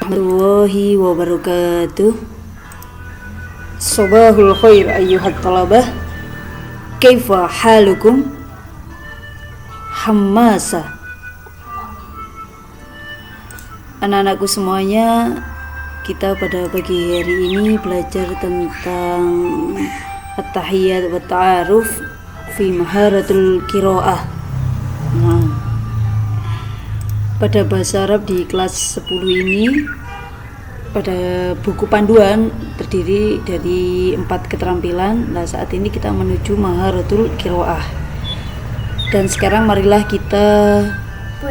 warahmatullahi wabarakatuh. Sabahul khair ayyuhat talabah. Kaifa halukum? Hammasa. Anak-anakku semuanya, kita pada pagi hari ini belajar tentang at-tahiyyat wa ta'aruf fi maharatul qiraah. Pada bahasa Arab di kelas 10 ini, pada buku panduan terdiri dari 4 keterampilan. Nah, saat ini kita menuju maharatul qiraah. Dan sekarang marilah kita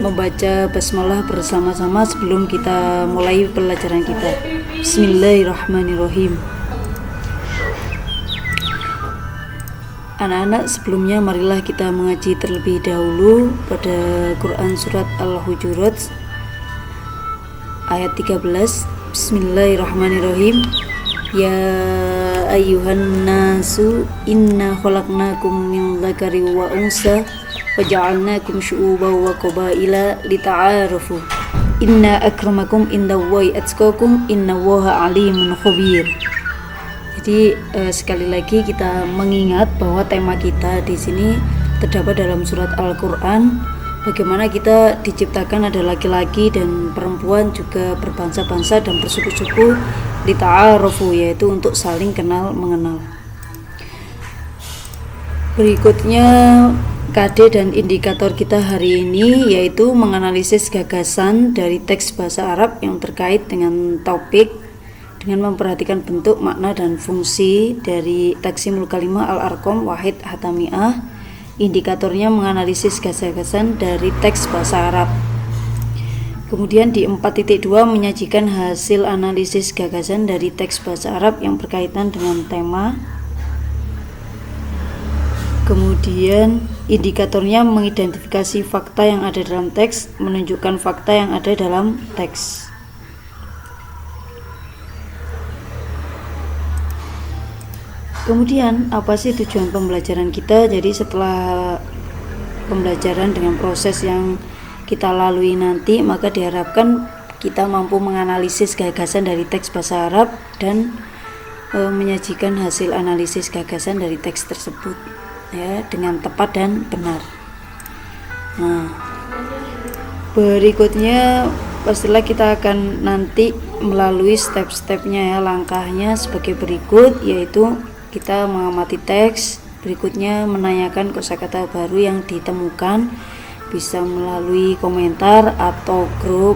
membaca basmalah bersama-sama sebelum kita mulai pelajaran kita. Bismillahirrahmanirrahim. Anak-anak, sebelumnya marilah kita mengaji terlebih dahulu pada Quran surat Al-Hujurat ayat 13. Bismillahirrahmanirrahim. Ya ayyuhan nasu inna khalaqnakum min dzakari wa unsa wa ja'alnakum syu'uban wa qabaila lita'arafu. Inna akramakum indallahi atqakum innallaha alimun khabir. Jadi sekali lagi kita mengingat bahwa tema kita di sini terdapat dalam surat Al-Qur'an, bagaimana kita diciptakan ada laki-laki dan perempuan, juga berbangsa-bangsa dan bersuku-suku, lita'arafu, yaitu untuk saling kenal mengenal. Berikutnya KD dan indikator kita hari ini yaitu menganalisis gagasan dari teks bahasa Arab yang terkait dengan topik dengan memperhatikan bentuk, makna, dan fungsi dari taksimul kalimah al-arqam wahid hatamiah. Indikatornya menganalisis gagasan dari teks bahasa Arab. Kemudian di 4.2 menyajikan hasil analisis gagasan dari teks bahasa Arab yang berkaitan dengan tema. Kemudian indikatornya mengidentifikasi fakta yang ada dalam teks, menunjukkan fakta yang ada dalam teks. Kemudian apa sih tujuan pembelajaran kita? Jadi setelah pembelajaran dengan proses yang kita lalui nanti, maka diharapkan kita mampu menganalisis gagasan dari teks bahasa Arab dan menyajikan hasil analisis gagasan dari teks tersebut ya dengan tepat dan benar. Nah, berikutnya pastilah kita akan nanti melalui step-stepnya ya, langkahnya sebagai berikut, yaitu kita mengamati teks, berikutnya menanyakan kosakata baru yang ditemukan, bisa melalui komentar atau grup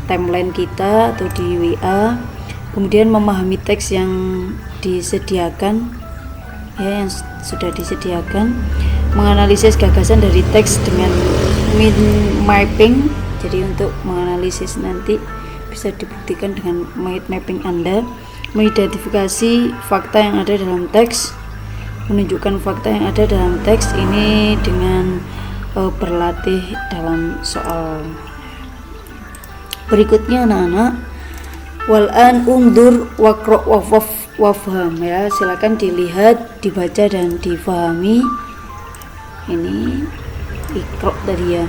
timeline kita atau di WA. Kemudian memahami teks yang disediakan ya, yang sudah disediakan, menganalisis gagasan dari teks dengan mind mapping. Jadi untuk menganalisis nanti bisa dibuktikan dengan mind mapping Anda. Mengidentifikasi fakta yang ada dalam teks, menunjukkan fakta yang ada dalam teks ini dengan berlatih dalam soal. Berikutnya anak-anak, wal'an undur waqra' wafham ya, silakan dilihat, dibaca dan difahami. Ini iqra' tadi ya.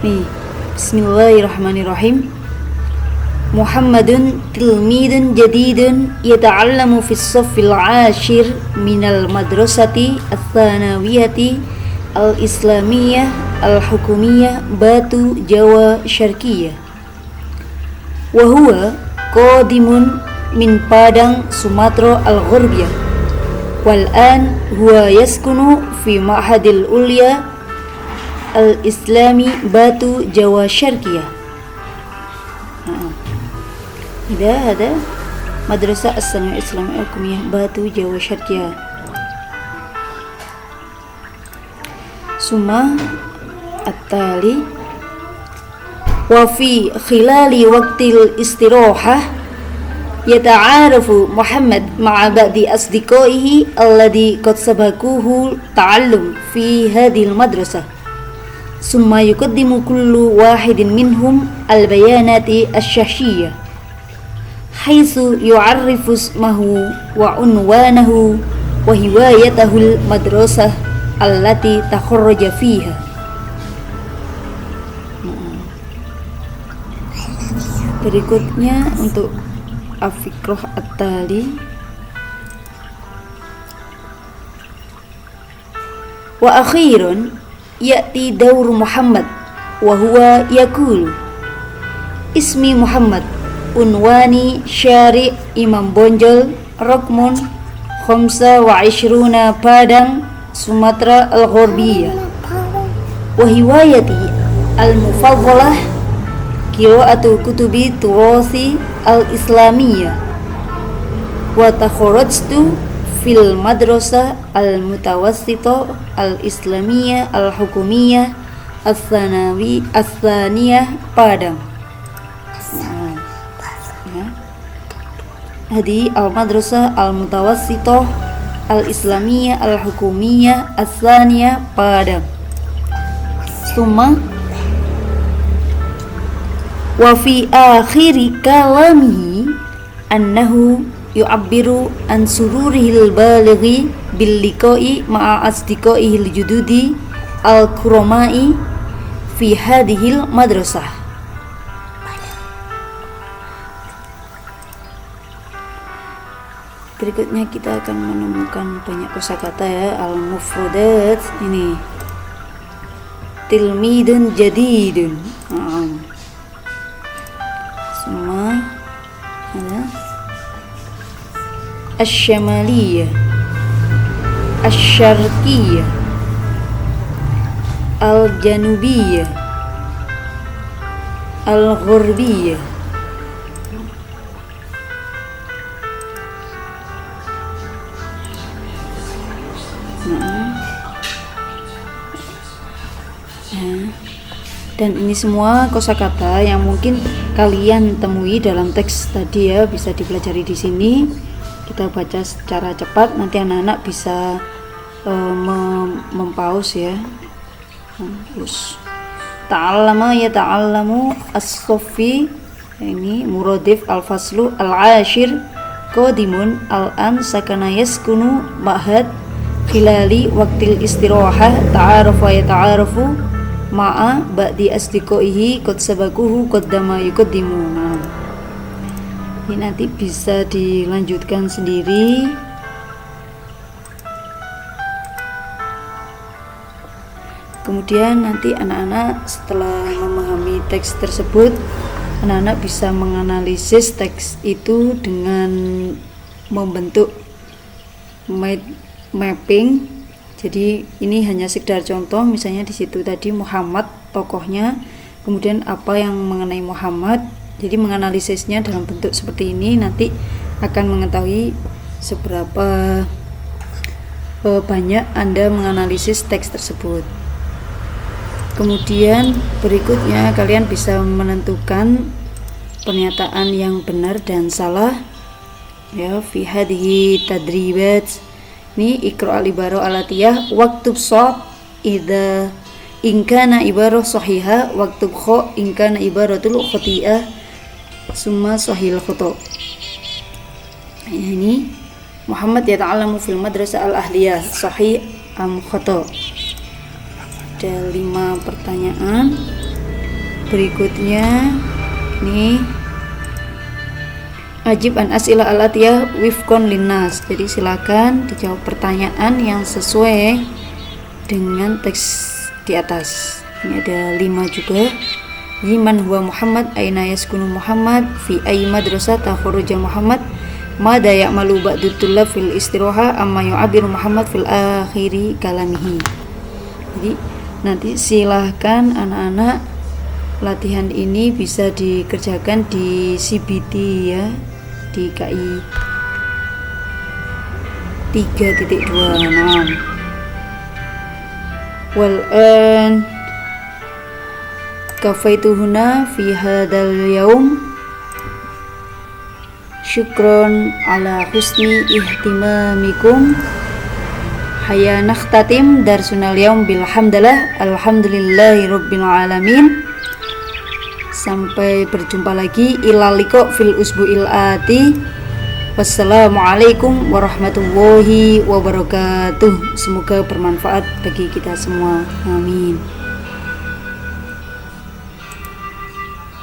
Nih, bismillahirrahmanirrahim. Muhammadun tilmidun jadidun yata'allamu fis saffil 'ashir minal madrasati ats-tsanawiyati al-islamiyah al-hukumiyah Batu Jawa Syarqiyah. Wa huwa qadimun min Padang Sumatera al-Gharbiyah. Wal an huwa yaskunu fi Ma'hadil Ulya al-Islami Batu Jawa Syarqiyah. Ada Madrasah As-Sanawiyah Islamiyah Al-Hukumiyah Batu Jawa Syarqiyah. Summa at-tali wa fi khilali waqtil istirahah yata'arafu Muhammad ma'a ba'di asdiqaihi alladhi qad sabaquhu ta'allum fi hadhil madrasah. Summa yuqaddimu kullu wahidin minhum al-bayanati asy-syakhsiyyah haitsu yu'arrifu ismahu wa unwanahu wa hiwayatahul madrasah allati takharraja fiha. Berikutnya untuk afikrah at-tali. Wa akhirun ya'ti daur Muhammad wa huwa yaqulu ismi Muhammad unwani syari' Imam Bonjol Rokmun khamsa wa ishruna Padang Sumatera Al-Gharbiyah wa hiwayati al-mufaddalah qira'atu kutubi turasi al-islamiyah wa takharrajtu fil madrasah al-mutawassithah al-islamiyah al-hukumiyah al-thaniyah Padang. Hadi al-madrasah al-mutawassithah al-islamiyah al-hukumiyah al-thaniyah Padang. Summa wa fi akhiri kalamihi annahu yu'abbiru an sururihil balighi bil liqa'i ma'a asdiqaihil jududi al-kurama'i fi hadhil madrasah. Berikutnya kita akan menemukan banyak kosakata ya, al-mufradat ini. Tilmidun jadidun. Semua ada asy-syamaliyah, asy-syarqiyah, al-janubiyah, al-gharbiyah. Dan ini semua kosakata yang mungkin kalian temui dalam teks tadi ya, bisa dipelajari di sini. Kita baca secara cepat, nanti anak-anak bisa mempause ya. Ta'allama ya ta'allamu as-soffi, ini muradif al-faslu al-ashir qadimun al-an sakana yaskunu ma'had khilali waktil istirahah ta'arafa ya ta'arafu ma'a ba'di asdiqaihi qad sabakuhu qaddama yuqaddimu. Ini nanti bisa dilanjutkan sendiri. Kemudian nanti anak-anak setelah memahami teks tersebut, anak-anak bisa menganalisis teks itu dengan membentuk mapping. Jadi ini hanya sekedar contoh, misalnya di situ tadi Muhammad tokohnya, kemudian apa yang mengenai Muhammad. Jadi menganalisisnya dalam bentuk seperti ini nanti akan mengetahui seberapa banyak Anda menganalisis teks tersebut. Kemudian berikutnya kalian bisa menentukan pernyataan yang benar dan salah ya, fi hadhihi tadribat. Ini iqra al-ibarah alatiyah waktub shad idza in kana ibarah sahihah waktub kha in kana ibaratul khati'ah summa sahil khata'. Ini Muhammad yata'allamu fil madrasah al-ahliyah sahih am khata'. Ada 5 pertanyaan. Berikutnya ini ajib an as'ilah al-atiyah wifqan linnas. Jadi silakan dijawab pertanyaan yang sesuai dengan teks di atas. Ini ada 5 juga. Liman huwa Muhammad, aina yaskunu Muhammad, fi ayyi madrasah takhuruja Muhammad, mada ya'malu ba'du tullab fil istiraha, amma yu'abiru Muhammad fil akhiri kalamihi. Jadi nanti silahkan anak-anak latihan ini bisa dikerjakan di CBT ya, di KI 3.26. Wal'an kafaitu huna fi hadal yaum, syukron ala husni ihtimamikum. Hayya nakhtatim darsunal yaum bilhamdalillah alhamdulillahi rabbil alamin. Sampai berjumpa lagi, ilal liqa fil usbu'il ati. Wassalamualaikum warahmatullahi wabarakatuh. Semoga bermanfaat bagi kita semua. Amin.